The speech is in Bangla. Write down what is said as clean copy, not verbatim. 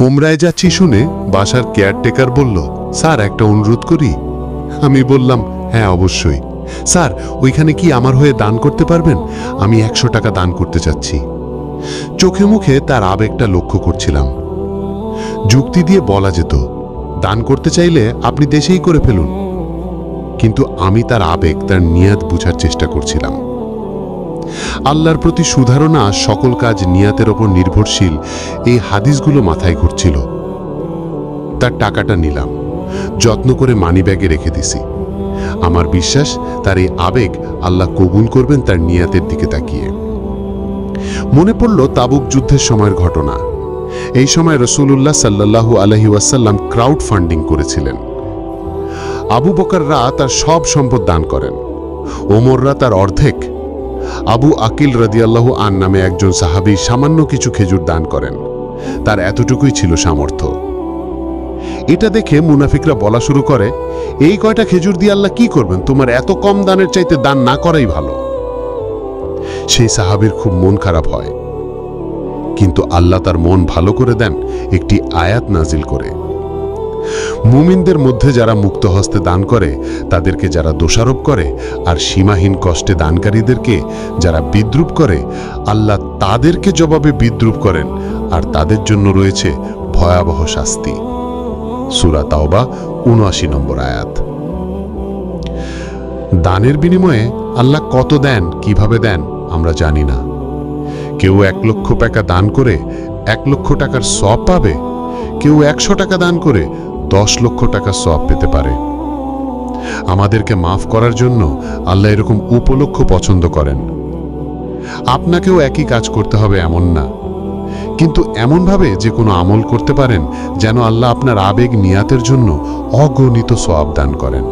উমরায় যাচ্ছি শুনে বাসার কেয়ারটেকার বলল, স্যার একটা অনুরোধ করি। আমি বললাম, হ্যাঁ অবশ্যই স্যার, ওইখানে কি আমার হয়ে দান করতে পারবেন? আমি 100 টাকা দান করতে চাচ্ছি। চোখে মুখে তার আবেগটা লক্ষ্য করছিলাম। যুক্তি দিয়ে বলা যেত, দান করতে চাইলে আপনি দেশেই করে ফেলুন, কিন্তু আমি তার আবেগ, তার নিয়াত বুঝার চেষ্টা করছিলাম। আল্লাহর প্রতি সুধারণা সকল কাজ নিয়াতের ওপর নির্ভরশীল, এই হাদিসগুলো মাথায় ঘুরছিল। তার টাকাটা নিলাম, যত্ন করে মানিব্যাগে রেখে দিছি। আমার বিশ্বাস তার এই আবেগ আল্লাহ কবুল করবেন তার নিয়াতের দিকে তাকিয়ে। মনে পড়ল তাবুক যুদ্ধের সময়ের ঘটনা। এই সময় রাসূলুল্লাহ সাল্লাল্লাহু আলাইহি ওয়াসাল্লাম ক্রাউড ফান্ডিং করেছিলেন। আবু বকররা তার সব সম্পদ দান করেন, ওমররা তার অর্ধেক, আবু আকিল রাদিয়াল্লাহু আন নামে একজন সাহাবী সামান্য কিছু খেজুর দান করেন। তার এতটুকুই ছিল সামর্থ্য। এটা দেখে মুনাফিকরা বলা শুরু করে, এই কয়টা খেজুর দিয়ে আল্লাহ কি করবেন? তোমার এত কম দানের চাইতে দান না করাই ভালো। সেই সাহাবীর খুব মন খারাপ হয়, কিন্তু আল্লাহ তার মন ভালো করে দেন একটি আয়াত নাজিল করে। মুমিনদের মধ্যে যারা মুক্ত হস্তে দান করে তাদেরকে যারা দোষারোপ করে, আর সীমাহীন কষ্টে দানকারীদেরকে যারা বিদ্রুপ করে, আল্লাহ তাদেরকে জবাবে বিদ্রুপ করেন, আর তাদের জন্য রয়েছে ভয়াবহ শাস্তি। সূরা তাওবা ৭৯ নম্বর আয়াত। দানের বিনিময়ে আল্লাহ কত দেন, কিভাবে দেন আমরা জানি না। কেউ 1 লক্ষ টাকা দান করে 1 লক্ষ টাকার সওয়াব পাবে, কেউ 100 টাকা দান করে 10 লক্ষ টাকা সওয়াব পেতে পারে। আমাদেরকে মাফ করার জন্য আল্লাহ এরকম উপলক্ষ পছন্দ করেন। আপনাকেও একই কাজ করতে হবে এমন না, কিন্তু এমনভাবে যে কোনো আমল করতে পারেন যেন আল্লাহ আপনার আবেগ নিয়াতের জন্য অগণিত সওয়াব দান করেন।